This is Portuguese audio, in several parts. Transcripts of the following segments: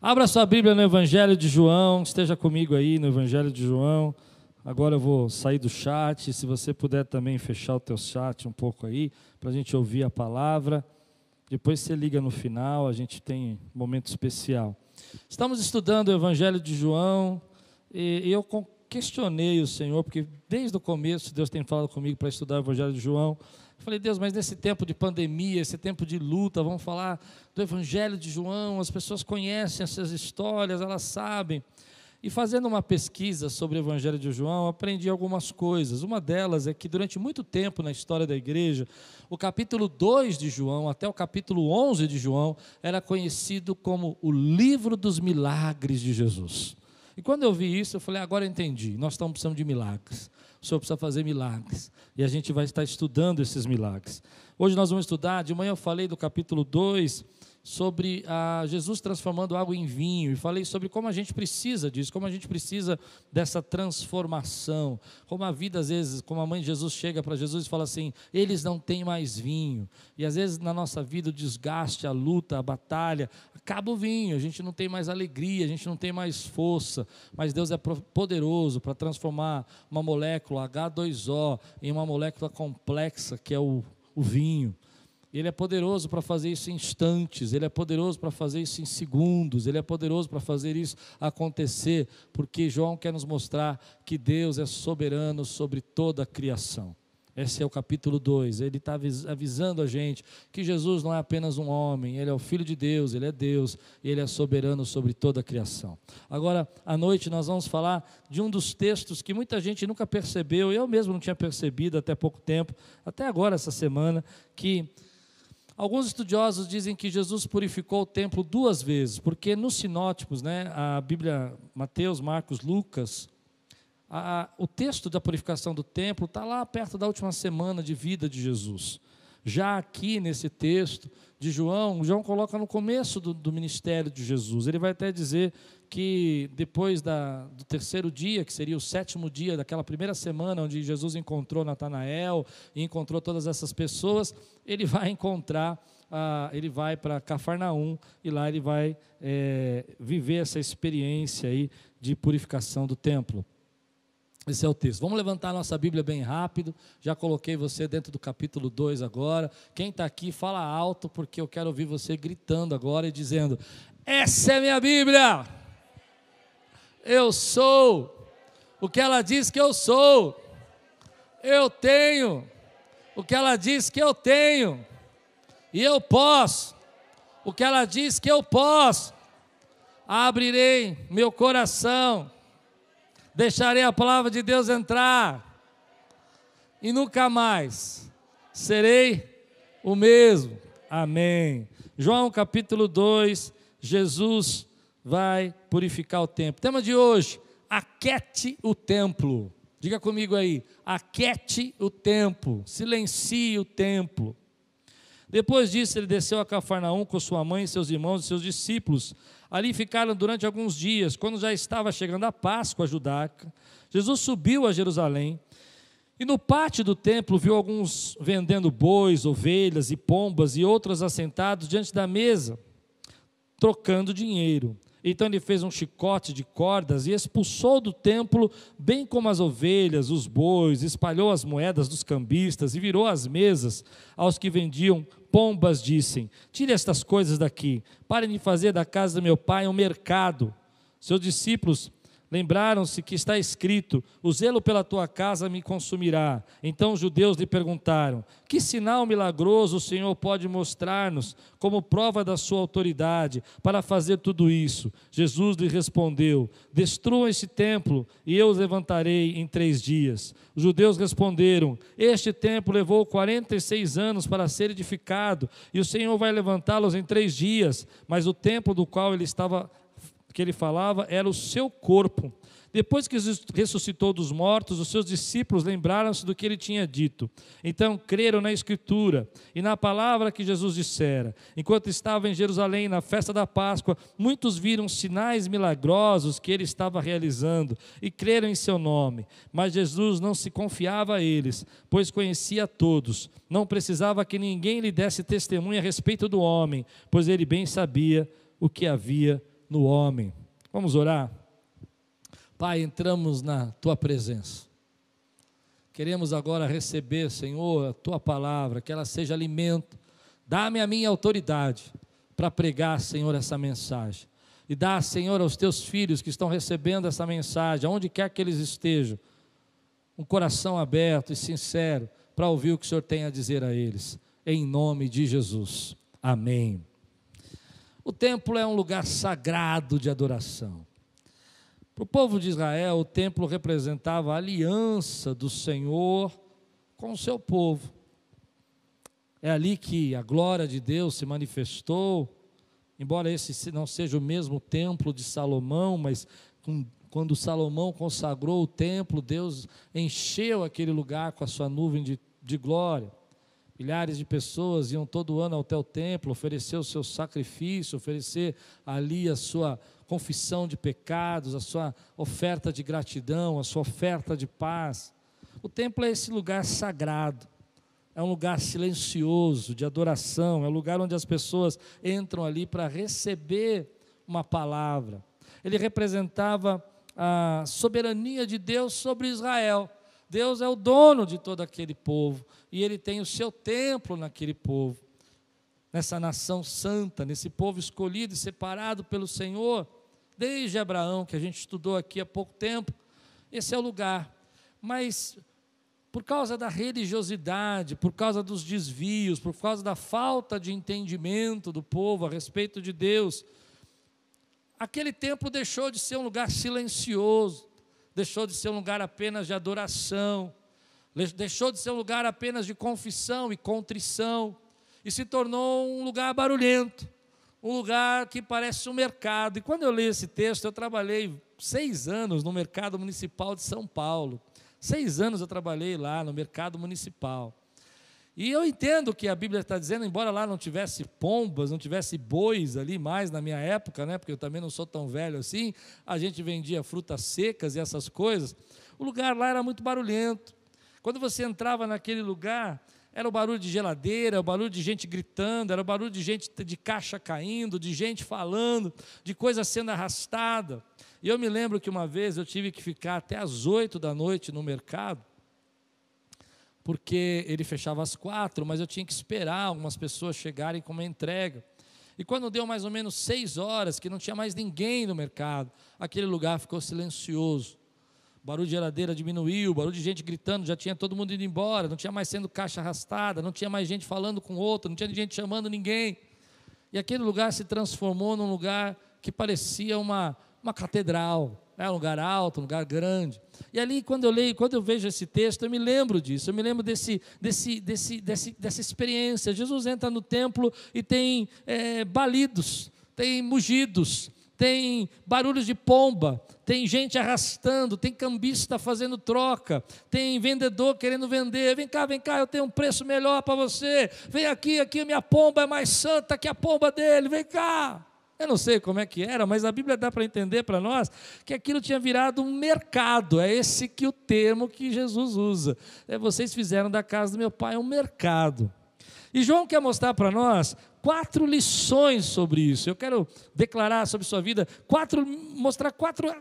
Abra sua Bíblia no Evangelho de João, esteja comigo aí no Evangelho de João. Agora eu vou sair do chat, se você puder também fechar o teu chat um pouco aí, para a gente ouvir a palavra. Depois você liga no final, a gente tem um momento especial. Estamos estudando o Evangelho de João e eu questionei o Senhor, porque desde o começo Deus tem falado comigo para estudar o Evangelho de João. Eu falei, Deus, mas nesse tempo de pandemia, esse tempo de luta, vamos falar do Evangelho de João, as pessoas conhecem essas histórias, elas sabem. E fazendo uma pesquisa sobre o Evangelho de João, aprendi algumas coisas. Uma delas é que durante muito tempo na história da igreja, o capítulo 2 de João, até o capítulo 11 de João, era conhecido como o livro dos milagres de Jesus. E quando eu vi isso, eu falei, agora eu entendi, nós estamos precisando de milagres. O Senhor precisa fazer milagres. E a gente vai estar estudando esses milagres. Hoje nós vamos estudar, de manhã eu falei do capítulo 2, sobre Jesus transformando água em vinho, e falei sobre como a gente precisa disso, como a gente precisa dessa transformação, como a vida às vezes, como a mãe de Jesus chega para Jesus e fala assim, eles não têm mais vinho, e às vezes na nossa vida o desgaste, a luta, a batalha, acaba o vinho, a gente não tem mais alegria, a gente não tem mais força, mas Deus é poderoso para transformar uma molécula H2O em uma molécula complexa que é o vinho. Ele é poderoso para fazer isso em instantes, Ele é poderoso para fazer isso em segundos, Ele é poderoso para fazer isso acontecer, porque João quer nos mostrar que Deus é soberano sobre toda a criação. Esse é o capítulo 2, ele está avisando a gente que Jesus não é apenas um homem, Ele é o Filho de Deus, Ele é Deus, Ele é soberano sobre toda a criação. Agora, à noite nós vamos falar de um dos textos que muita gente nunca percebeu, eu mesmo não tinha percebido até pouco tempo, até agora essa semana, que alguns estudiosos dizem que Jesus purificou o templo 2 vezes, porque nos sinóticos, a Bíblia, Mateus, Marcos, Lucas, o texto da purificação do templo está lá perto da última semana de vida de Jesus. Já aqui nesse texto de João coloca no começo do ministério de Jesus. Ele vai até dizer que depois do terceiro dia, que seria o 7º dia daquela primeira semana, onde Jesus encontrou Natanael e encontrou todas essas pessoas, ele vai ele vai para Cafarnaum e lá ele vai viver essa experiência aí de purificação do templo. Esse é o texto. Vamos levantar a nossa Bíblia bem rápido. Já coloquei você dentro do capítulo 2 agora. Quem está aqui, fala alto, porque eu quero ouvir você gritando agora e dizendo, essa é minha Bíblia. Eu sou o que ela diz que eu sou. Eu tenho o que ela diz que eu tenho. E eu posso o que ela diz que eu posso. Abrirei meu coração. Deixarei a palavra de Deus entrar e nunca mais serei o mesmo. Amém. João capítulo 2, Jesus vai purificar o templo. Tema de hoje, aquete o templo. Diga comigo aí, aquete o templo, silencie o templo. Depois disso, ele desceu a Cafarnaum com sua mãe, seus irmãos e seus discípulos. Ali ficaram durante alguns dias. Quando já estava chegando a Páscoa judaica, Jesus subiu a Jerusalém e no pátio do templo viu alguns vendendo bois, ovelhas e pombas e outros assentados diante da mesa, trocando dinheiro. Então ele fez um chicote de cordas e expulsou do templo, bem como as ovelhas, os bois, espalhou as moedas dos cambistas e virou as mesas aos que vendiam pombas, dizem, tire estas coisas daqui, parem de fazer da casa do meu pai um mercado. Seus discípulos lembraram-se que está escrito, o zelo pela tua casa me consumirá. Então os judeus lhe perguntaram, que sinal milagroso o Senhor pode mostrar-nos, como prova da sua autoridade, para fazer tudo isso? Jesus lhe respondeu, destruam este templo, e eu os levantarei em 3 dias. Os judeus responderam, este templo levou 46 anos para ser edificado, e o Senhor vai levantá-los em 3 dias, mas o templo do qual ele falava era o seu corpo. Depois que ressuscitou dos mortos, os seus discípulos lembraram-se do que ele tinha dito. Então creram na Escritura e na palavra que Jesus dissera. Enquanto estava em Jerusalém na festa da Páscoa, muitos viram sinais milagrosos que ele estava realizando e creram em seu nome. Mas Jesus não se confiava a eles, pois conhecia todos. Não precisava que ninguém lhe desse testemunho a respeito do homem, pois ele bem sabia o que havia no homem. Vamos orar? Pai, entramos na Tua presença. Queremos agora receber, Senhor, a Tua palavra, que ela seja alimento. Dá-me a minha autoridade para pregar, Senhor, essa mensagem. E dá, Senhor, aos Teus filhos que estão recebendo essa mensagem, aonde quer que eles estejam, um coração aberto e sincero para ouvir o que o Senhor tem a dizer a eles. Em nome de Jesus. Amém. O templo é um lugar sagrado de adoração. Para o povo de Israel, o templo representava a aliança do Senhor com o seu povo. É ali que a glória de Deus se manifestou, embora esse não seja o mesmo templo de Salomão, mas quando Salomão consagrou o templo, Deus encheu aquele lugar com a sua nuvem de glória. Milhares de pessoas iam todo ano até o templo, oferecer o seu sacrifício, oferecer ali a sua confissão de pecados, a sua oferta de gratidão, a sua oferta de paz. O templo é esse lugar sagrado, é um lugar silencioso, de adoração, é um lugar onde as pessoas entram ali para receber uma palavra. Ele representava a soberania de Deus sobre Israel. Deus é o dono de todo aquele povo, e Ele tem o seu templo naquele povo, nessa nação santa, nesse povo escolhido e separado pelo Senhor, desde Abraão, que a gente estudou aqui há pouco tempo. Esse é o lugar, mas por causa da religiosidade, por causa dos desvios, por causa da falta de entendimento do povo a respeito de Deus, aquele templo deixou de ser um lugar silencioso, deixou de ser um lugar apenas de adoração, deixou de ser um lugar apenas de confissão e contrição, e se tornou um lugar barulhento, um lugar que parece um mercado. E quando eu leio esse texto, eu trabalhei 6 anos no mercado municipal de São Paulo, 6 anos eu trabalhei lá no mercado municipal, e eu entendo que a Bíblia está dizendo, embora lá não tivesse pombas, não tivesse bois ali mais na minha época, né, porque eu também não sou tão velho assim, a gente vendia frutas secas e essas coisas, o lugar lá era muito barulhento. Quando você entrava naquele lugar, era o barulho de geladeira, o barulho de gente gritando, era o barulho de gente de caixa caindo, de gente falando, de coisa sendo arrastada. E eu me lembro que uma vez eu tive que ficar até às 8 da noite no mercado, porque ele fechava às 4, mas eu tinha que esperar algumas pessoas chegarem com uma entrega. E quando deu mais ou menos 6 horas, que não tinha mais ninguém no mercado, aquele lugar ficou silencioso. O barulho de geladeira diminuiu, o barulho de gente gritando, já tinha todo mundo indo embora, não tinha mais sendo caixa arrastada, não tinha mais gente falando com outra, não tinha gente chamando ninguém. E aquele lugar se transformou num lugar que parecia uma catedral, um lugar alto, um lugar grande. E ali, quando eu vejo esse texto, eu me lembro disso, eu me lembro dessa experiência. Jesus entra no templo e tem balidos, tem mugidos, tem barulhos de pomba, tem gente arrastando, tem cambista fazendo troca, tem vendedor querendo vender. Vem cá, eu tenho um preço melhor para você, vem aqui, minha pomba é mais santa que a pomba dele, vem cá. Eu não sei como é que era, mas a Bíblia dá para entender para nós que aquilo tinha virado um mercado. É esse que o termo que Jesus usa. Vocês fizeram da casa do meu pai um mercado. E João quer mostrar para nós 4 lições sobre isso. Eu quero declarar sobre sua vida, mostrar quatro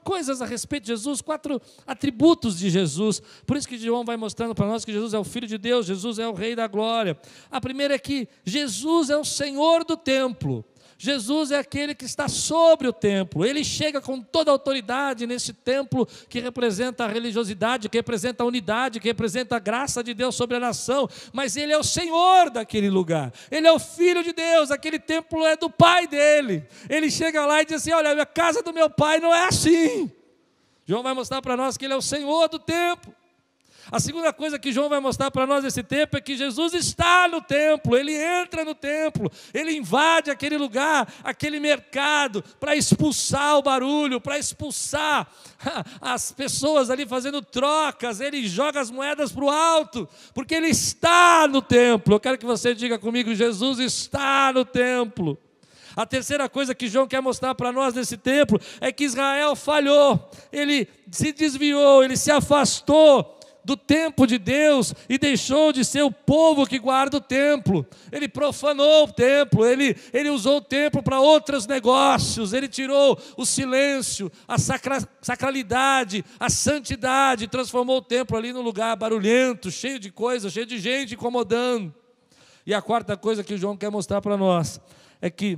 coisas a respeito de Jesus, 4 atributos de Jesus. Por isso que João vai mostrando para nós que Jesus é o Filho de Deus, Jesus é o Rei da Glória. A primeira é que Jesus é o Senhor do templo. Jesus é aquele que está sobre o templo. Ele chega com toda a autoridade nesse templo que representa a religiosidade, que representa a unidade, que representa a graça de Deus sobre a nação. Mas Ele é o Senhor daquele lugar. Ele é o Filho de Deus, aquele templo é do Pai dele. Ele chega lá e diz assim: olha, a casa do meu Pai não é assim. João vai mostrar para nós que Ele é o Senhor do templo. A segunda coisa que João vai mostrar para nós nesse tempo é que Jesus está no templo, Ele entra no templo, Ele invade aquele lugar, aquele mercado, para expulsar o barulho, para expulsar as pessoas ali fazendo trocas. Ele joga as moedas para o alto, porque Ele está no templo. Eu quero que você diga comigo: Jesus está no templo. A terceira coisa que João quer mostrar para nós nesse templo é que Israel falhou, ele se desviou, ele se afastou do templo de Deus e deixou de ser o povo que guarda o templo. Ele profanou o templo, ele usou o templo para outros negócios, ele tirou o silêncio, a sacralidade, a santidade, transformou o templo ali num lugar barulhento, cheio de coisas, cheio de gente incomodando. E a quarta coisa que João quer mostrar para nós é que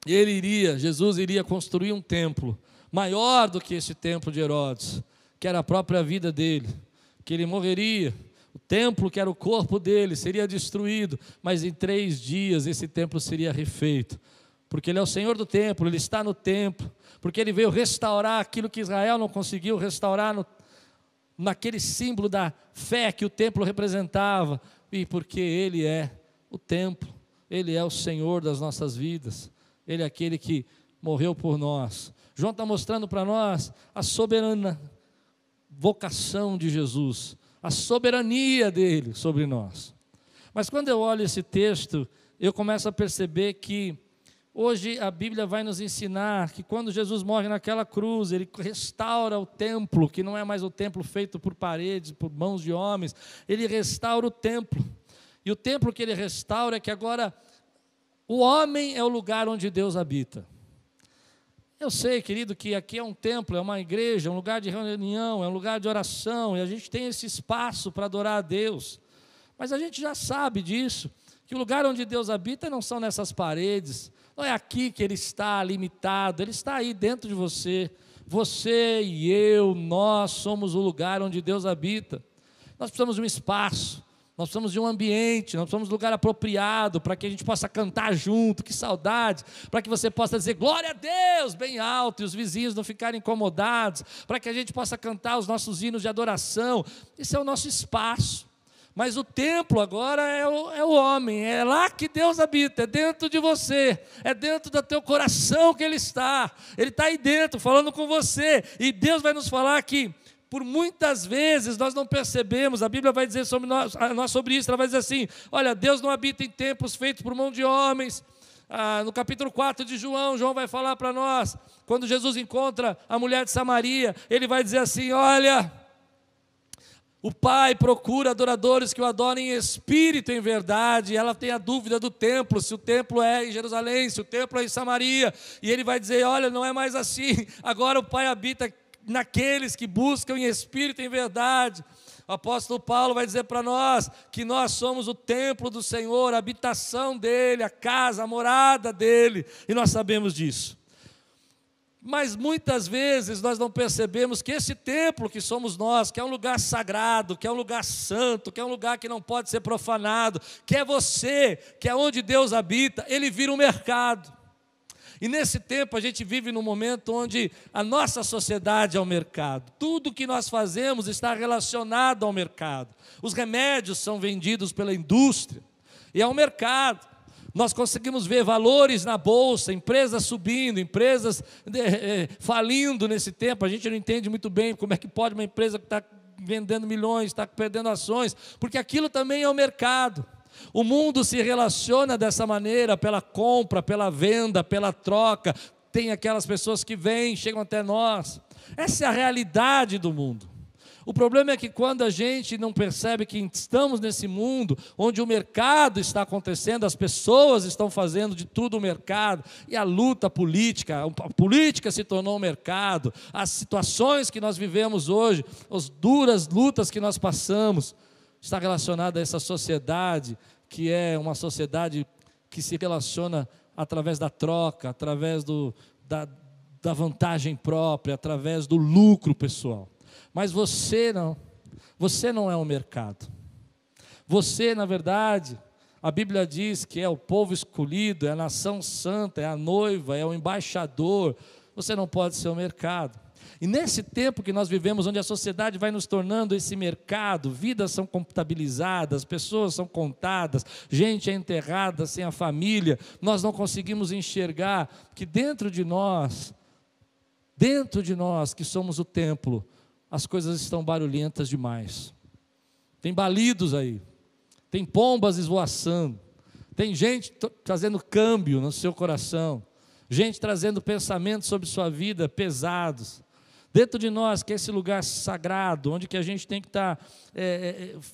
Jesus iria construir um templo maior do que esse templo de Herodes, que era a própria vida dele, que ele morreria, o templo que era o corpo dele seria destruído, mas em 3 dias esse templo seria refeito, porque ele é o Senhor do templo, ele está no templo, porque ele veio restaurar aquilo que Israel não conseguiu restaurar naquele símbolo da fé que o templo representava, e porque ele é o templo, ele é o Senhor das nossas vidas, ele é aquele que morreu por nós. João está mostrando para nós a soberana vocação de Jesus, a soberania dele sobre nós. Mas quando eu olho esse texto, eu começo a perceber que hoje a Bíblia vai nos ensinar que quando Jesus morre naquela cruz, ele restaura o templo, que não é mais o templo feito por paredes, por mãos de homens, ele restaura o templo. E o templo que ele restaura é que agora o homem é o lugar onde Deus habita. Eu sei, querido, que aqui é um templo, é uma igreja, é um lugar de reunião, é um lugar de oração, e a gente tem esse espaço para adorar a Deus. Mas a gente já sabe disso, que o lugar onde Deus habita não são nessas paredes, não é aqui que Ele está limitado, Ele está aí dentro de você. Você e eu, nós somos o lugar onde Deus habita. Nós precisamos de um espaço, nós precisamos de um ambiente, nós precisamos de um lugar apropriado para que a gente possa cantar junto, que saudade, para que você possa dizer glória a Deus bem alto e os vizinhos não ficarem incomodados, para que a gente possa cantar os nossos hinos de adoração. Esse é o nosso espaço. Mas o templo agora é o homem, é lá que Deus habita, é dentro de você, é dentro do teu coração que Ele está aí dentro falando com você, e Deus vai nos falar que por muitas vezes nós não percebemos, a Bíblia vai dizer sobre nós sobre isso, ela vai dizer assim, olha, Deus não habita em templos feitos por mão de homens. No capítulo 4 de João vai falar para nós, quando Jesus encontra a mulher de Samaria, ele vai dizer assim, olha, o Pai procura adoradores que o adorem em espírito e em verdade, e ela tem a dúvida do templo, se o templo é em Jerusalém, se o templo é em Samaria, e ele vai dizer, olha, não é mais assim, agora o Pai habita naqueles que buscam em espírito e em verdade. O apóstolo Paulo vai dizer para nós que nós somos o templo do Senhor, a habitação dEle, a casa, a morada dEle, e nós sabemos disso. Mas muitas vezes nós não percebemos que esse templo que somos nós, que é um lugar sagrado, que é um lugar santo, que é um lugar que não pode ser profanado, que é você, que é onde Deus habita, ele vira um mercado. E nesse tempo a gente vive num momento onde a nossa sociedade é o mercado. Tudo que nós fazemos está relacionado ao mercado. Os remédios são vendidos pela indústria e é um mercado. Nós conseguimos ver valores na bolsa, empresas subindo, empresas falindo nesse tempo. A gente não entende muito bem como é que pode uma empresa que está vendendo milhões, está perdendo ações, porque aquilo também é o mercado. O mundo se relaciona dessa maneira, pela compra, pela venda, pela troca. Tem aquelas pessoas que vêm, chegam até nós. Essa é a realidade do mundo. O problema é que quando a gente não percebe que estamos nesse mundo, onde o mercado está acontecendo, as pessoas estão fazendo de tudo o mercado, e a luta política, a política se tornou um mercado, as situações que nós vivemos hoje, as duras lutas que nós passamos, está relacionada a essa sociedade, que é uma sociedade que se relaciona através da troca, através da vantagem própria, através do lucro pessoal. Mas você não é um mercado. Você, na verdade, a Bíblia diz que é o povo escolhido, é a nação santa, é a noiva, é o embaixador. Você não pode ser um mercado. E nesse tempo que nós vivemos, onde a sociedade vai nos tornando esse mercado, vidas são contabilizadas, pessoas são contadas, gente é enterrada sem a família, nós não conseguimos enxergar que dentro de nós que somos o templo, as coisas estão barulhentas demais. Tem balidos aí, tem pombas esvoaçando, tem gente trazendo câmbio no seu coração, gente trazendo pensamentos sobre sua vida pesados. dentro de nós, que é esse lugar sagrado, onde que a gente tem que estar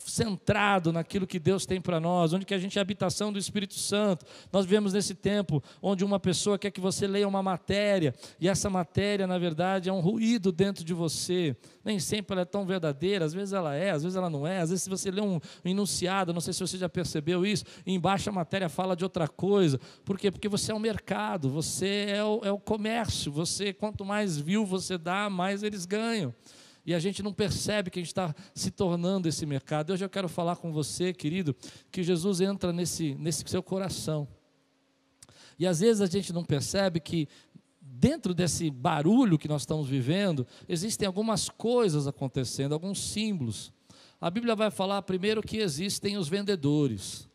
centrado naquilo que Deus tem para nós, onde que a gente é a habitação do Espírito Santo. Nós vivemos nesse tempo onde uma pessoa quer que você leia uma matéria, e essa matéria, na verdade, é um ruído dentro de você. Nem sempre ela é tão verdadeira, às vezes ela é, às vezes ela não é. Às vezes, se você lê um enunciado, não sei se você já percebeu isso, e embaixo a matéria fala de outra coisa. Por quê? Porque você é o mercado, você é o comércio. Você, quanto mais view você dá, mais eles ganham. E a gente não percebe que a gente está se tornando esse mercado. Hoje eu quero falar com você, querido, que Jesus entra nesse seu coração. E às vezes a gente não percebe que dentro desse barulho que nós estamos vivendo, existem algumas coisas acontecendo, alguns símbolos. A Bíblia vai falar primeiro que existem os vendedores,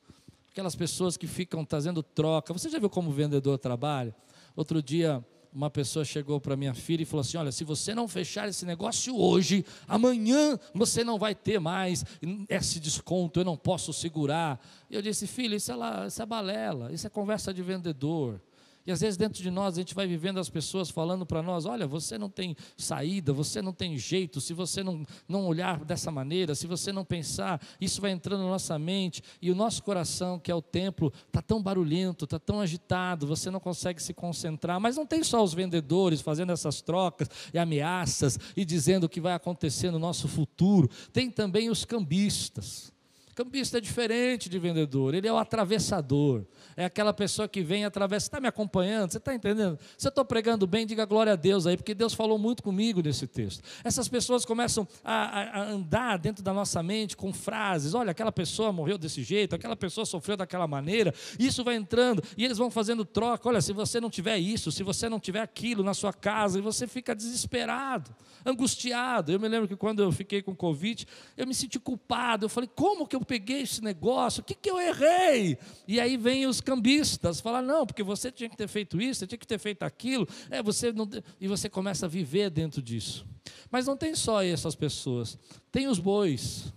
aquelas pessoas que ficam trazendo troca. Você já viu como o vendedor trabalha? Outro dia, uma pessoa chegou para minha filha e falou assim: olha, se você não fechar esse negócio hoje, amanhã você não vai ter mais esse desconto, eu não posso segurar. E eu disse: filha, isso é balela, isso é conversa de vendedor. E às vezes dentro de nós a gente vai vivendo as pessoas falando para nós: olha, você não tem saída, você não tem jeito, se você não olhar dessa maneira, se você não pensar, isso vai entrando na nossa mente, e o nosso coração, que é o templo, está tão barulhento, está tão agitado, você não consegue se concentrar. Mas não tem só os vendedores fazendo essas trocas e ameaças e dizendo o que vai acontecer no nosso futuro, tem também os cambistas. Cambista é diferente de vendedor, ele é o atravessador, é aquela pessoa que vem e atravessa. Você está me acompanhando? Você está entendendo? Se eu estou pregando bem, diga glória a Deus aí, porque Deus falou muito comigo nesse texto. Essas pessoas começam a andar dentro da nossa mente com frases: olha, aquela pessoa morreu desse jeito, aquela pessoa sofreu daquela maneira. Isso vai entrando e eles vão fazendo troca: olha, se você não tiver isso, se você não tiver aquilo na sua casa, e você fica desesperado, angustiado. Eu me lembro que quando eu fiquei com Covid, eu me senti culpado. Eu falei: como que eu peguei esse negócio? O que eu errei? E aí vem os cambistas falar: não, porque você tinha que ter feito isso, você tinha que ter feito aquilo. Você não... E você começa a viver dentro disso. Mas não tem só essas pessoas, tem os bois.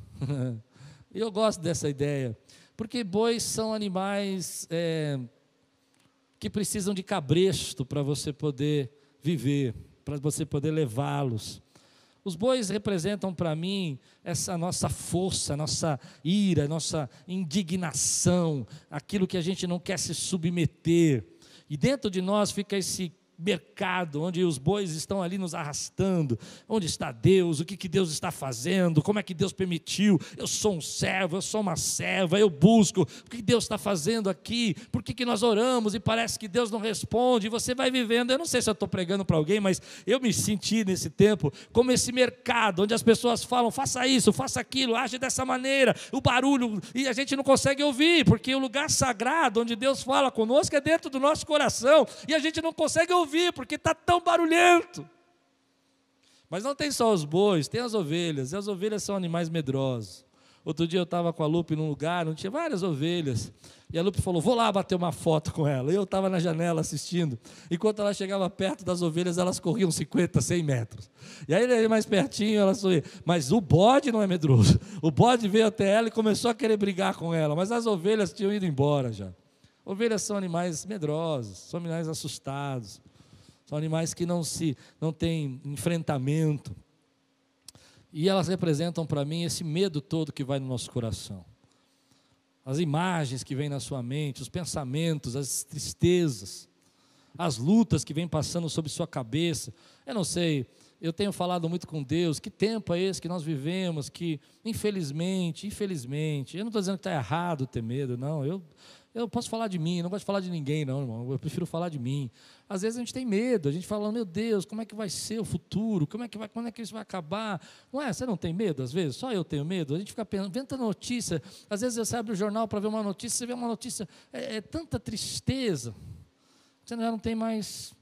Eu gosto dessa ideia, porque bois são animais que precisam de cabresto para você poder viver, para você poder levá-los. Os bois representam para mim essa nossa força, nossa ira, nossa indignação, aquilo que a gente não quer se submeter. E dentro de nós fica esse mercado, onde os bois estão ali nos arrastando. Onde está Deus? O que Deus está fazendo? Como é que Deus permitiu? Eu sou um servo, eu sou uma serva, eu busco. O que Deus está fazendo aqui? Por que nós oramos e parece que Deus não responde? E você vai vivendo. Eu não sei se eu estou pregando para alguém, mas eu me senti nesse tempo como esse mercado, onde as pessoas falam: faça isso, faça aquilo, age dessa maneira, o barulho, e a gente não consegue ouvir, porque o lugar sagrado onde Deus fala conosco é dentro do nosso coração, e a gente não consegue ouvir porque está tão barulhento. Mas não tem só os bois, tem as ovelhas, e as ovelhas são animais medrosos. Outro dia eu estava com a Lupe num lugar onde tinha várias ovelhas, e a Lupe falou: vou lá bater uma foto com ela. E eu estava na janela assistindo. Enquanto ela chegava perto das ovelhas, elas corriam 50, 100 metros. E aí ele mais pertinho, ela sorria. Mas o bode não é medroso. O bode veio até ela e começou a querer brigar com ela, mas as ovelhas tinham ido embora já. Ovelhas são animais medrosos, são animais assustados, são animais que não têm enfrentamento. E elas representam para mim esse medo todo que vai no nosso coração. As imagens que vêm na sua mente, os pensamentos, as tristezas, as lutas que vêm passando sobre sua cabeça. Eu não sei, eu tenho falado muito com Deus: que tempo é esse que nós vivemos, que infelizmente, eu não estou dizendo que está errado ter medo, não. Eu posso falar de mim, não gosto de falar de ninguém, não, irmão. Eu prefiro falar de mim. Às vezes a gente tem medo, a gente fala: meu Deus, como é que vai ser o futuro? Quando é que isso vai acabar? Não é? Você não tem medo às vezes? Só eu tenho medo? A gente fica pensando, vendo notícia. Às vezes você abre o jornal para ver uma notícia, você vê uma notícia, tanta tristeza. Você já não tem mais...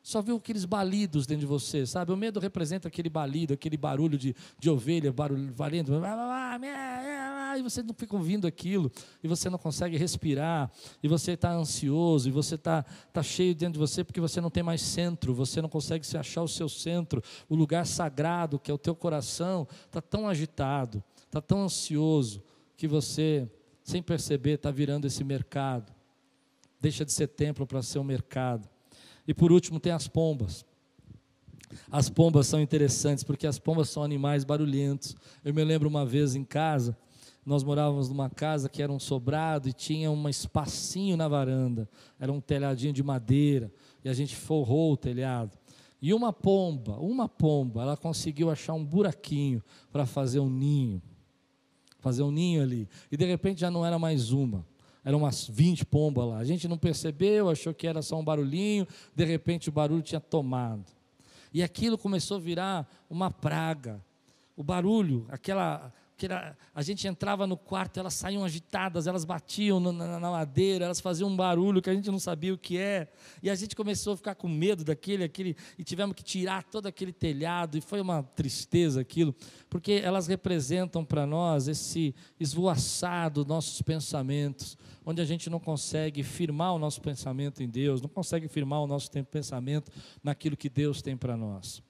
Só viu aqueles balidos dentro de você, sabe? O medo representa aquele balido, aquele barulho de ovelha, barulho valendo, e você não fica ouvindo aquilo, e você não consegue respirar, e você está ansioso, e você está cheio dentro de você, porque você não tem mais centro, você não consegue se achar o seu centro, o lugar sagrado, que é o teu coração, está tão agitado, está tão ansioso, que você, sem perceber, está virando esse mercado. Deixa de ser templo para ser um mercado. E por último tem as pombas. As pombas são interessantes, porque as pombas são animais barulhentos. Eu me lembro uma vez em casa, nós morávamos numa casa que era um sobrado e tinha um espacinho na varanda, era um telhadinho de madeira, e a gente forrou o telhado. E uma pomba, ela conseguiu achar um buraquinho para fazer um ninho ali. E de repente já não era mais uma, eram umas 20 pombas lá. A gente não percebeu, achou que era só um barulhinho, de repente o barulho tinha tomado. E aquilo começou a virar uma praga. O barulho, a gente entrava no quarto, elas saíam agitadas, elas batiam na madeira, elas faziam um barulho que a gente não sabia o que é, e a gente começou a ficar com medo e tivemos que tirar todo aquele telhado, e foi uma tristeza aquilo, porque elas representam para nós esse esvoaçar dos nossos pensamentos, onde a gente não consegue firmar o nosso pensamento em Deus, não consegue firmar o nosso pensamento naquilo que Deus tem para nós.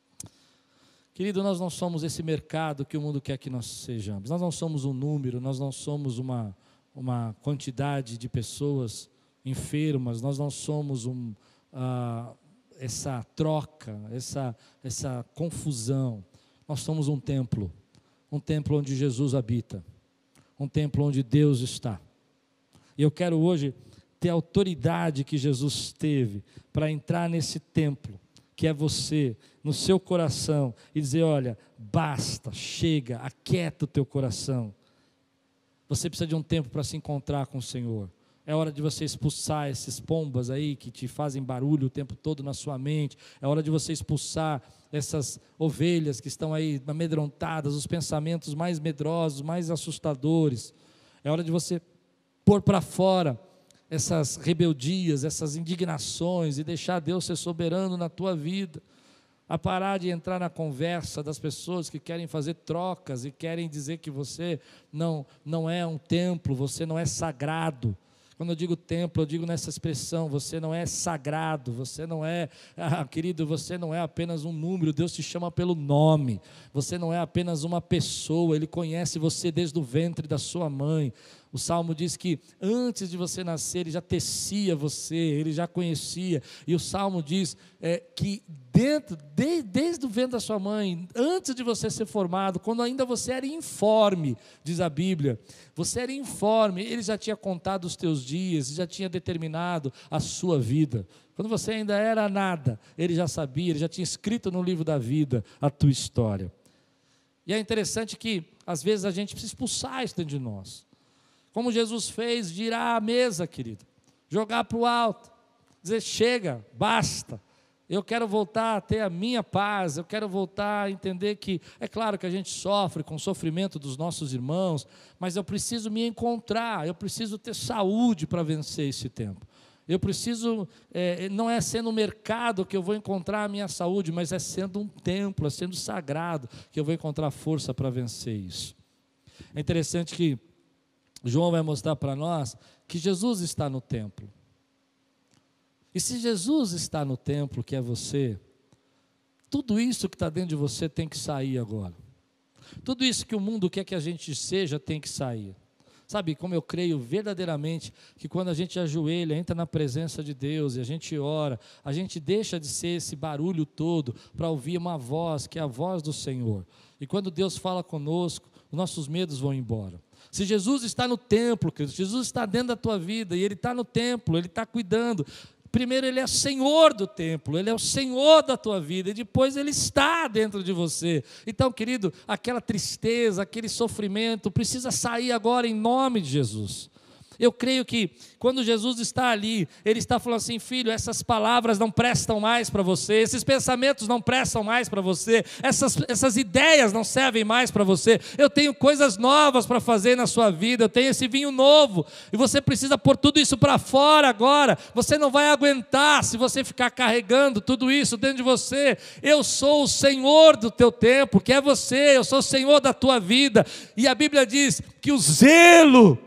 Querido, nós não somos esse mercado que o mundo quer que nós sejamos. Nós não somos um número, nós não somos uma quantidade de pessoas enfermas, nós não somos essa troca, essa confusão. Nós somos um templo onde Jesus habita, um templo onde Deus está. E eu quero hoje ter a autoridade que Jesus teve para entrar nesse templo, que é você, no seu coração, e dizer: olha, basta, chega, aquieta o teu coração. Você precisa de um tempo para se encontrar com o Senhor. É hora de você expulsar esses pombas aí que te fazem barulho o tempo todo na sua mente. É hora de você expulsar essas ovelhas que estão aí amedrontadas, os pensamentos mais medrosos, mais assustadores. É hora de você pôr para fora essas rebeldias, essas indignações, e deixar Deus ser soberano na tua vida, a parar de entrar na conversa das pessoas que querem fazer trocas e querem dizer que você não é um templo, você não é sagrado. Quando eu digo templo, eu digo nessa expressão: você não é sagrado, você não é, querido, você não é apenas um número, Deus te chama pelo nome, você não é apenas uma pessoa, Ele conhece você desde o ventre da sua mãe. O Salmo diz que antes de você nascer, Ele já tecia você, Ele já conhecia. E o Salmo diz que desde o ventre da sua mãe, antes de você ser formado, quando ainda você era informe, diz a Bíblia, você era informe, Ele já tinha contado os teus dias, já tinha determinado a sua vida. Quando você ainda era nada, Ele já sabia, Ele já tinha escrito no livro da vida a tua história. E é interessante que, às vezes, a gente precisa expulsar isso dentro de nós. Como Jesus fez, girar a mesa, querido, jogar para o alto, dizer: chega, basta, eu quero voltar a ter a minha paz, eu quero voltar a entender que, é claro que a gente sofre com o sofrimento dos nossos irmãos, mas eu preciso me encontrar, eu preciso ter saúde para vencer esse tempo. Eu preciso, não é sendo um mercado que eu vou encontrar a minha saúde, mas é sendo um templo, é sendo sagrado, que eu vou encontrar força para vencer isso. É interessante que João vai mostrar para nós que Jesus está no templo. E se Jesus está no templo, que é você, tudo isso que está dentro de você tem que sair agora. Tudo isso que o mundo quer que a gente seja tem que sair. Sabe como eu creio verdadeiramente que quando a gente ajoelha, entra na presença de Deus e a gente ora, a gente deixa de ser esse barulho todo para ouvir uma voz, que é a voz do Senhor. E quando Deus fala conosco, os nossos medos vão embora. Se Jesus está no templo, Jesus está dentro da tua vida, e Ele está no templo, Ele está cuidando. Primeiro Ele é o Senhor do templo, Ele é o Senhor da tua vida, e depois Ele está dentro de você. Então, querido, aquela tristeza, aquele sofrimento precisa sair agora em nome de Jesus. Eu creio que quando Jesus está ali, Ele está falando assim: filho, essas palavras não prestam mais para você, esses pensamentos não prestam mais para você, essas ideias não servem mais para você, eu tenho coisas novas para fazer na sua vida, eu tenho esse vinho novo, e você precisa pôr tudo isso para fora agora. Você não vai aguentar se você ficar carregando tudo isso dentro de você. Eu sou o Senhor do teu tempo, que é você, eu sou o Senhor da tua vida, e a Bíblia diz que o zelo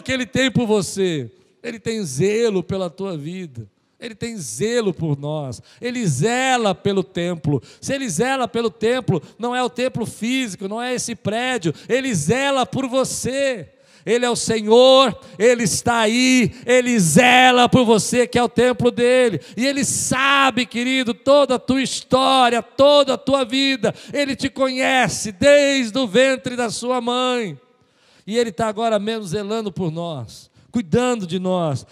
que Ele tem por você, Ele tem zelo pela tua vida, Ele tem zelo por nós, Ele zela pelo templo. Se Ele zela pelo templo, não é o templo físico, não é esse prédio, Ele zela por você. Ele é o Senhor, Ele está aí, Ele zela por você, que é o templo dEle, e Ele sabe, querido, toda a tua história, toda a tua vida, Ele te conhece desde o ventre da sua mãe, e Ele está agora mesmo zelando por nós, cuidando de nós.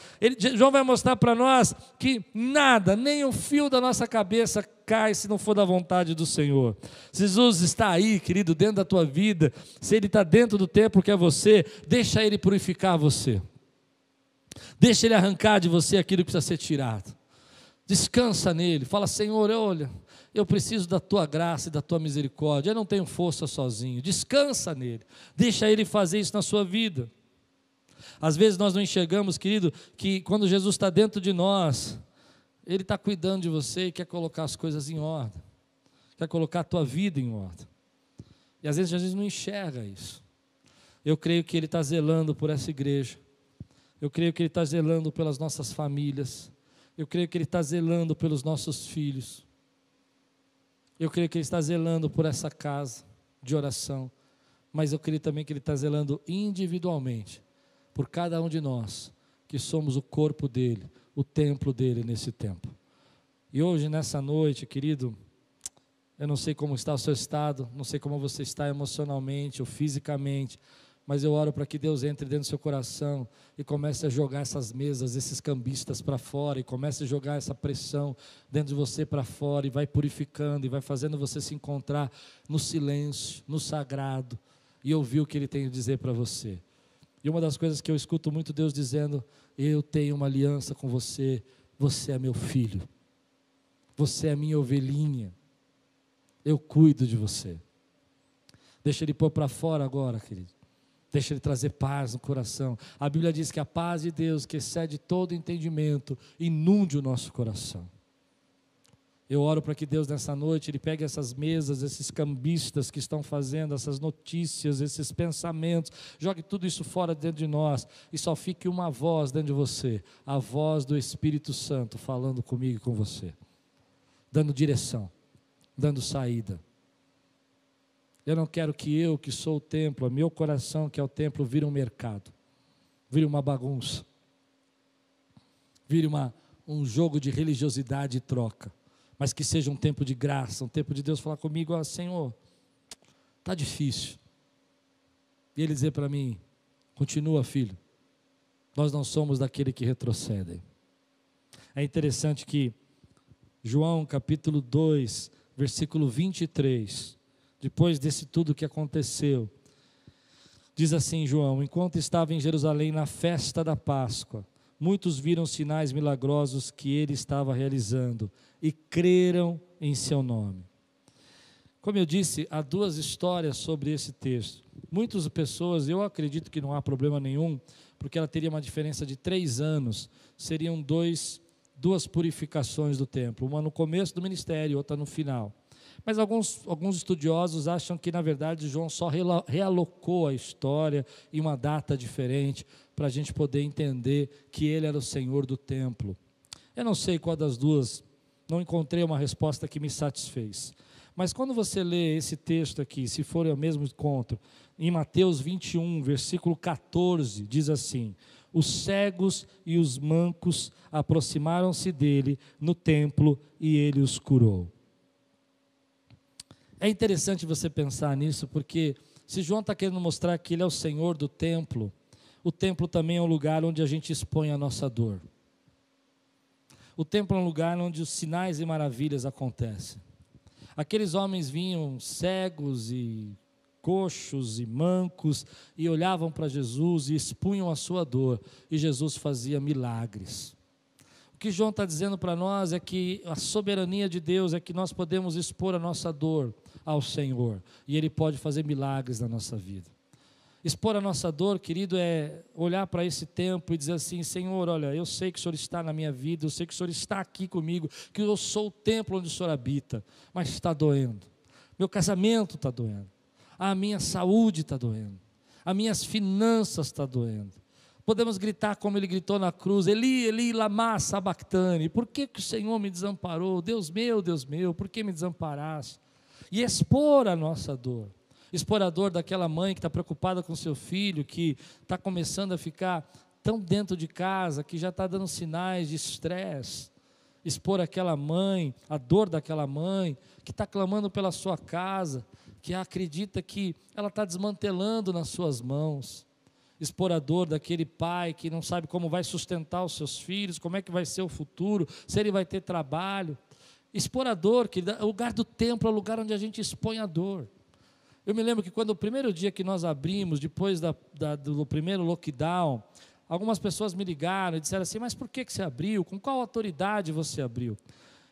João vai mostrar para nós que nada, nem um fio da nossa cabeça cai se não for da vontade do Senhor. Se Jesus está aí, querido, dentro da tua vida, se Ele está dentro do templo que é você, deixa Ele purificar você, deixa Ele arrancar de você aquilo que precisa ser tirado, descansa nele, fala: Senhor, olha, eu preciso da tua graça e da tua misericórdia, eu não tenho força sozinho, descansa nele, deixa Ele fazer isso na sua vida. Às vezes nós não enxergamos, querido, que quando Jesus está dentro de nós, Ele está cuidando de você e quer colocar as coisas em ordem, quer colocar a tua vida em ordem, e às vezes a gente não enxerga isso. Eu creio que Ele está zelando por essa igreja, eu creio que Ele está zelando pelas nossas famílias, eu creio que Ele está zelando pelos nossos filhos, eu creio que Ele está zelando por essa casa de oração, mas eu creio também que Ele está zelando individualmente por cada um de nós, que somos o corpo dEle, o templo dEle nesse tempo. E hoje, nessa noite, querido, eu não sei como está o seu estado, não sei como você está emocionalmente ou fisicamente, mas eu oro para que Deus entre dentro do seu coração e comece a jogar essas mesas, esses cambistas para fora, e comece a jogar essa pressão dentro de você para fora, e vai purificando, e vai fazendo você se encontrar no silêncio, no sagrado, e ouvir o que Ele tem a dizer para você. E uma das coisas que eu escuto muito Deus dizendo: eu tenho uma aliança com você, você é meu filho, você é minha ovelhinha, eu cuido de você. Deixa Ele pôr para fora agora, querido, deixa Ele trazer paz no coração. A Bíblia diz que a paz de Deus, que excede todo entendimento, inunde o nosso coração. Eu oro para que Deus nessa noite, Ele pegue essas mesas, esses cambistas que estão fazendo essas notícias, esses pensamentos, jogue tudo isso fora dentro de nós, e só fique uma voz dentro de você, a voz do Espírito Santo falando comigo e com você, dando direção, dando saída. Eu não quero que eu, que sou o templo, meu coração que é o templo, vire um mercado, vire uma bagunça, vire um jogo de religiosidade e troca, mas que seja um tempo de graça, um tempo de Deus falar comigo: Senhor, está difícil, e Ele dizer para mim: continua, filho, nós não somos daquele que retrocedem. É interessante que João capítulo 2, versículo 23, depois desse tudo que aconteceu, diz assim João: enquanto estava em Jerusalém na festa da Páscoa, muitos viram sinais milagrosos que Ele estava realizando e creram em seu nome. Como eu disse, há duas histórias sobre esse texto. Muitas pessoas, eu acredito que não há problema nenhum, porque ela teria uma diferença de 3 anos, seriam duas purificações do templo, uma no começo do ministério, outra no final. Mas alguns estudiosos acham que, na verdade, João só realocou a história em uma data diferente, para a gente poder entender que Ele era o Senhor do templo. Eu não sei qual das duas, não encontrei uma resposta que me satisfez. Mas quando você lê esse texto aqui, se for o mesmo encontro, em Mateus 21, versículo 14, diz assim: os cegos e os mancos aproximaram-se dele no templo e ele os curou. É interessante você pensar nisso, porque se João está querendo mostrar que Ele é o Senhor do templo, o templo também é um lugar onde a gente expõe a nossa dor. O templo é um lugar onde os sinais e maravilhas acontecem. Aqueles homens vinham cegos e coxos e mancos e olhavam para Jesus e expunham a sua dor, e Jesus fazia milagres. O que João está dizendo para nós é que a soberania de Deus é que nós podemos expor a nossa dor ao Senhor, e Ele pode fazer milagres na nossa vida. Expor a nossa dor, querido, é olhar para esse tempo e dizer assim: Senhor, olha, eu sei que o Senhor está na minha vida, eu sei que o Senhor está aqui comigo, que eu sou o templo onde o Senhor habita, mas está doendo, meu casamento está doendo, a minha saúde está doendo, as minhas finanças estão doendo. Podemos gritar como Ele gritou na cruz: Eli, Eli, lama sabactani, por que o Senhor me desamparou? Deus meu, por que me desamparaste? E expor a nossa dor. expor a dor daquela mãe que está preocupada com seu filho, que está começando a ficar tão dentro de casa, que já está dando sinais de estresse, expor aquela mãe, a dor daquela mãe, que está clamando pela sua casa, que acredita que ela está desmantelando nas suas mãos, expor a dor daquele pai que não sabe como vai sustentar os seus filhos, como é que vai ser o futuro, se ele vai ter trabalho, expor a dor, que o lugar do templo é o lugar onde a gente expõe a dor. Eu me lembro que quando o primeiro dia que nós abrimos, depois do primeiro lockdown, algumas pessoas me ligaram e disseram assim, mas por que você abriu? Com qual autoridade você abriu?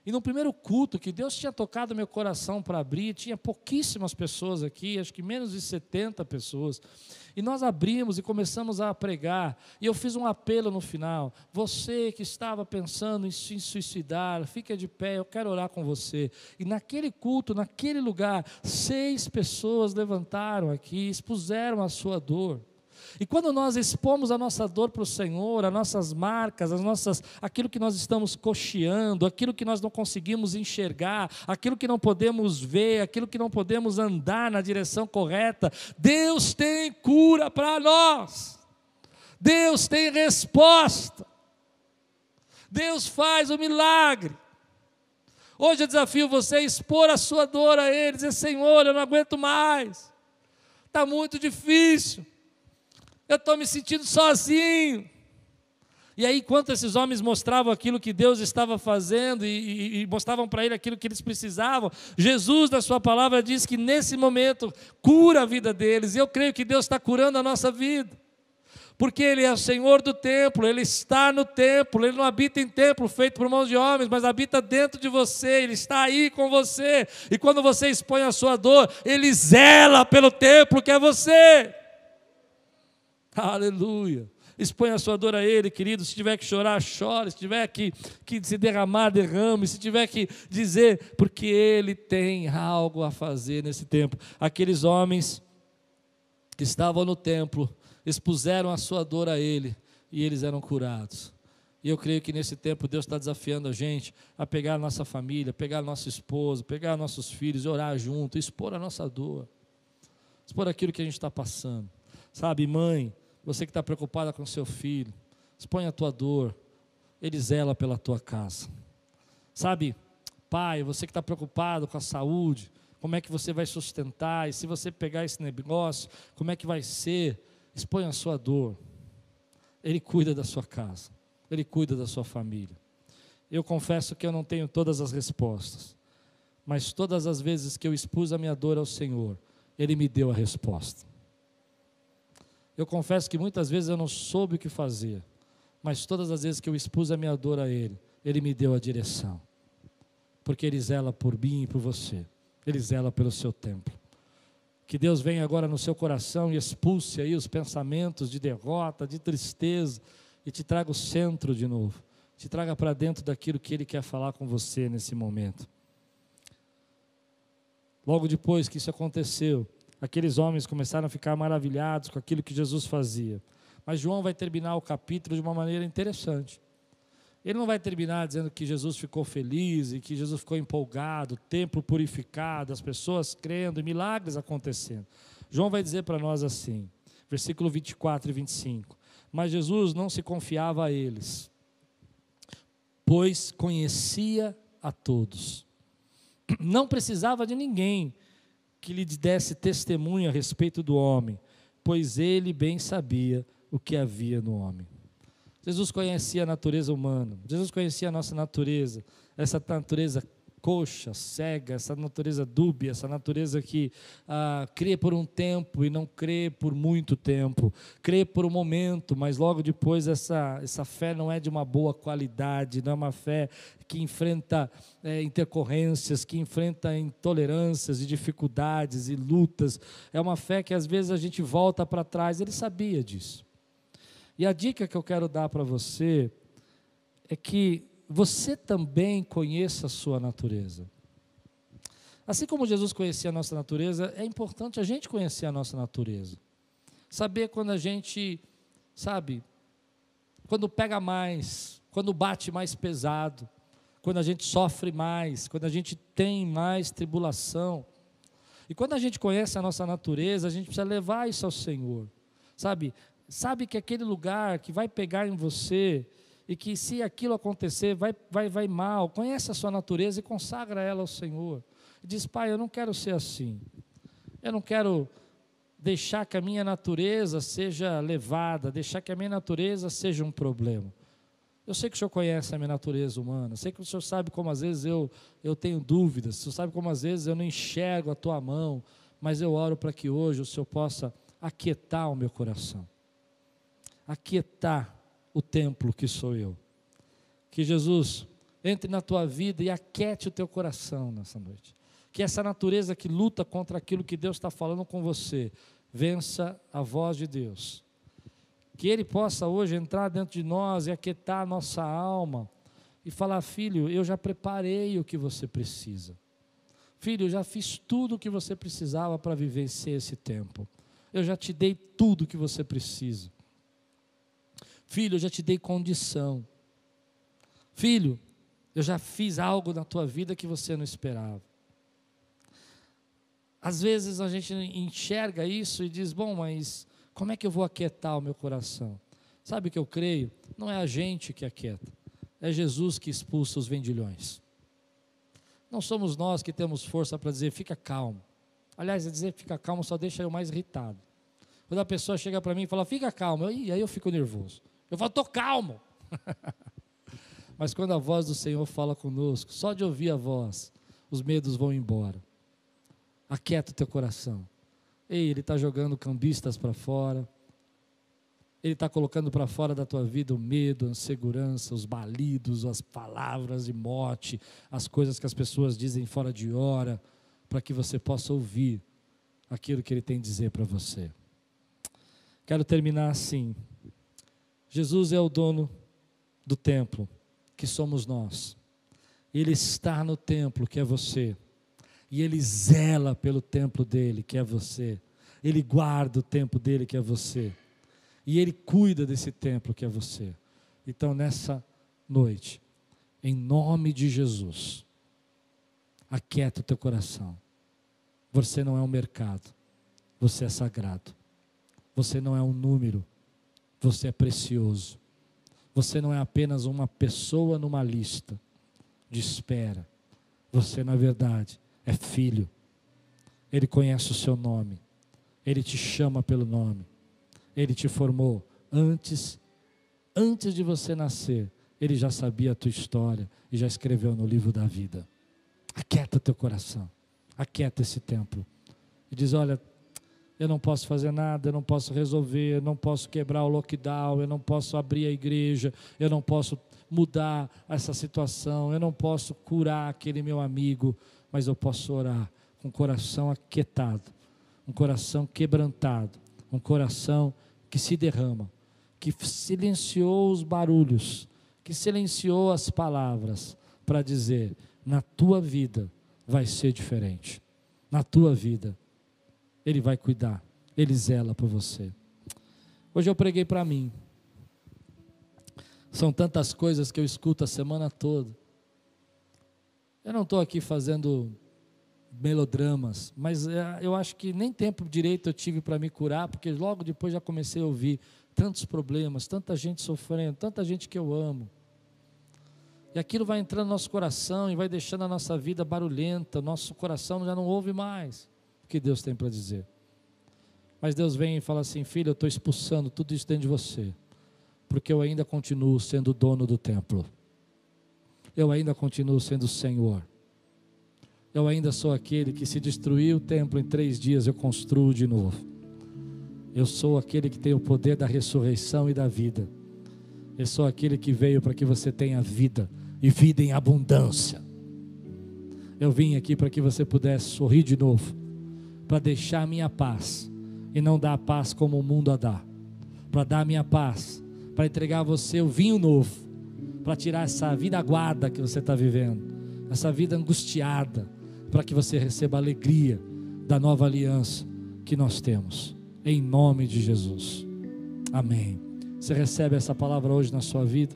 E no primeiro culto que Deus tinha tocado meu coração para abrir, tinha pouquíssimas pessoas aqui, acho que menos de 70 pessoas. E nós abrimos e começamos a pregar. E eu fiz um apelo no final. Você que estava pensando em se suicidar, fica de pé, eu quero orar com você. E naquele culto, naquele lugar, 6 pessoas levantaram aqui, expuseram a sua dor. E quando nós expomos a nossa dor para o Senhor, as nossas marcas, aquilo que nós estamos cocheando, aquilo que nós não conseguimos enxergar, aquilo que não podemos ver, aquilo que não podemos andar na direção correta, Deus tem cura para nós, Deus tem resposta, Deus faz o milagre. Hoje eu desafio você a expor a sua dor a Ele, dizer, Senhor, eu não aguento mais, está muito difícil, eu estou me sentindo sozinho. E aí, enquanto esses homens mostravam aquilo que Deus estava fazendo e mostravam para ele aquilo que eles precisavam, Jesus, na sua palavra, diz que nesse momento cura a vida deles. E eu creio que Deus está curando a nossa vida, porque Ele é o Senhor do templo, Ele está no templo, Ele não habita em templo feito por mãos de homens, mas habita dentro de você, Ele está aí com você. E quando você expõe a sua dor, Ele zela pelo templo que é você. Aleluia. Expõe a sua dor a Ele, querido. Se tiver que chorar, chore. Se tiver que se derramar, derrame. Se tiver que dizer, porque Ele tem algo a fazer nesse tempo. Aqueles homens que estavam no templo expuseram a sua dor a Ele e eles eram curados. E eu creio que nesse tempo Deus está desafiando a gente a pegar a nossa família, pegar nosso esposo, pegar nossos filhos, orar junto, expor a nossa dor, expor aquilo que a gente está passando. Sabe, mãe, você que está preocupada com seu filho, expõe a tua dor, Ele zela pela tua casa. Sabe, pai, você que está preocupado com a saúde, como é que você vai sustentar, e se você pegar esse negócio, como é que vai ser? Expõe a sua dor, Ele cuida da sua casa, Ele cuida da sua família. Eu confesso que eu não tenho todas as respostas, mas todas as vezes que eu expus a minha dor ao Senhor, Ele me deu a resposta. Eu confesso que muitas vezes eu não soube o que fazer, mas todas as vezes que eu expus a minha dor a Ele, Ele me deu a direção, porque Ele zela por mim e por você, Ele zela pelo seu templo. Que Deus venha agora no seu coração e expulse aí os pensamentos de derrota, de tristeza, e te traga o centro de novo, te traga para dentro daquilo que Ele quer falar com você nesse momento. Logo depois que isso aconteceu, aqueles homens começaram a ficar maravilhados com aquilo que Jesus fazia. Mas João vai terminar o capítulo de uma maneira interessante. Ele não vai terminar dizendo que Jesus ficou feliz e que Jesus ficou empolgado, o templo purificado, as pessoas crendo e milagres acontecendo. João vai dizer para nós assim, versículo 24 e 25. Mas Jesus não se confiava a eles, pois conhecia a todos. Não precisava de ninguém que lhe desse testemunho a respeito do homem, pois ele bem sabia o que havia no homem. Jesus conhecia a natureza humana, Jesus conhecia a nossa natureza, essa natureza coxa, cega, essa natureza dúbia, essa natureza que crê por um tempo e não crê por muito tempo, crê por um momento, mas logo depois essa fé não é de uma boa qualidade, não é uma fé que enfrenta intercorrências, que enfrenta intolerâncias e dificuldades e lutas, é uma fé que às vezes a gente volta para trás. Ele sabia disso. E a dica que eu quero dar para você é que você também conheça a sua natureza. Assim como Jesus conhecia a nossa natureza, é importante a gente conhecer a nossa natureza. Saber quando a gente, quando pega mais, quando bate mais pesado, quando a gente sofre mais, quando a gente tem mais tribulação. E quando a gente conhece a nossa natureza, a gente precisa levar isso ao Senhor, sabe? Sabe que aquele lugar que vai pegar em você, e que se aquilo acontecer, vai mal. Conhece a sua natureza e consagra ela ao Senhor. E diz: Pai, eu não quero ser assim. Eu não quero deixar que a minha natureza seja levada, deixar que a minha natureza seja um problema. Eu sei que o Senhor conhece a minha natureza humana, sei que o Senhor sabe como às vezes eu tenho dúvidas, o Senhor sabe como às vezes eu não enxergo a Tua mão, mas eu oro para que hoje o Senhor possa aquietar o meu coração, aquietar o templo que sou eu. Que Jesus entre na tua vida e aquiete o teu coração nessa noite. Que essa natureza que luta contra aquilo que Deus está falando com você, vença a voz de Deus. Que Ele possa hoje entrar dentro de nós e aquietar a nossa alma e falar: filho, eu já preparei o que você precisa. Filho, eu já fiz tudo o que você precisava para vivenciar esse tempo. Eu já te dei tudo o que você precisa. Filho, eu já te dei condição. Filho, eu já fiz algo na tua vida que você não esperava. Às vezes a gente enxerga isso e diz: bom, mas como é que eu vou aquietar o meu coração? Sabe o que eu creio? Não é a gente que aquieta, é Jesus que expulsa os vendilhões. Não somos nós que temos força para dizer: fica calmo. Aliás, dizer fica calmo só deixa eu mais irritado. Quando a pessoa chega para mim e fala: fica calmo, aí eu fico nervoso. Eu falo: estou calmo. Mas quando a voz do Senhor fala conosco, só de ouvir a voz, os medos vão embora. Aquieta o teu coração. Ei, Ele está jogando cambistas para fora. Ele está colocando para fora da tua vida o medo, a insegurança, os balidos, as palavras de morte, as coisas que as pessoas dizem fora de hora, para que você possa ouvir aquilo que Ele tem a dizer para você. Quero terminar assim. Jesus é o dono do templo, que somos nós. Ele está no templo, que é você. E Ele zela pelo templo dele, que é você. Ele guarda o templo dele, que é você. E Ele cuida desse templo, que é você. Então, nessa noite, em nome de Jesus, aquieta o teu coração. Você não é um mercado, você é sagrado. Você não é um número, você é precioso. Você não é apenas uma pessoa numa lista de espera. Você, na verdade, é filho. Ele conhece o seu nome. Ele te chama pelo nome. Ele te formou antes de você nascer. Ele já sabia a tua história e já escreveu no livro da vida. Aquieta teu coração. Aquieta esse templo. E diz: olha, eu não posso fazer nada, eu não posso resolver, eu não posso quebrar o lockdown, eu não posso abrir a igreja, eu não posso mudar essa situação, eu não posso curar aquele meu amigo, mas eu posso orar com o coração aquietado, um coração quebrantado, um coração que se derrama, que silenciou os barulhos, que silenciou as palavras, para dizer: na tua vida vai ser diferente, na tua vida Ele vai cuidar, Ele zela por você. Hoje eu preguei para mim. São tantas coisas que eu escuto a semana toda. Eu não estou aqui fazendo melodramas, mas eu acho que nem tempo direito eu tive para me curar, porque logo depois já comecei a ouvir tantos problemas, tanta gente sofrendo, tanta gente que eu amo. E aquilo vai entrando no nosso coração e vai deixando a nossa vida barulhenta, nosso coração já não ouve mais o que Deus tem para dizer. Mas Deus vem e fala assim: filho, eu estou expulsando tudo isso dentro de você, porque eu ainda continuo sendo o dono do templo. Eu ainda continuo sendo o Senhor. Eu ainda sou aquele que, se destruir o templo em 3 dias, eu construo de novo. Eu sou aquele que tem o poder da ressurreição e da vida. Eu sou aquele que veio para que você tenha vida, e vida em abundância. Eu vim aqui para que você pudesse sorrir de novo, para deixar a minha paz, e não dar a paz como o mundo a dá, para dar a minha paz, para entregar a você o vinho novo, para tirar essa vida aguada que você está vivendo, essa vida angustiada, para que você receba a alegria da nova aliança que nós temos, em nome de Jesus. Amém. Você recebe essa palavra hoje na sua vida?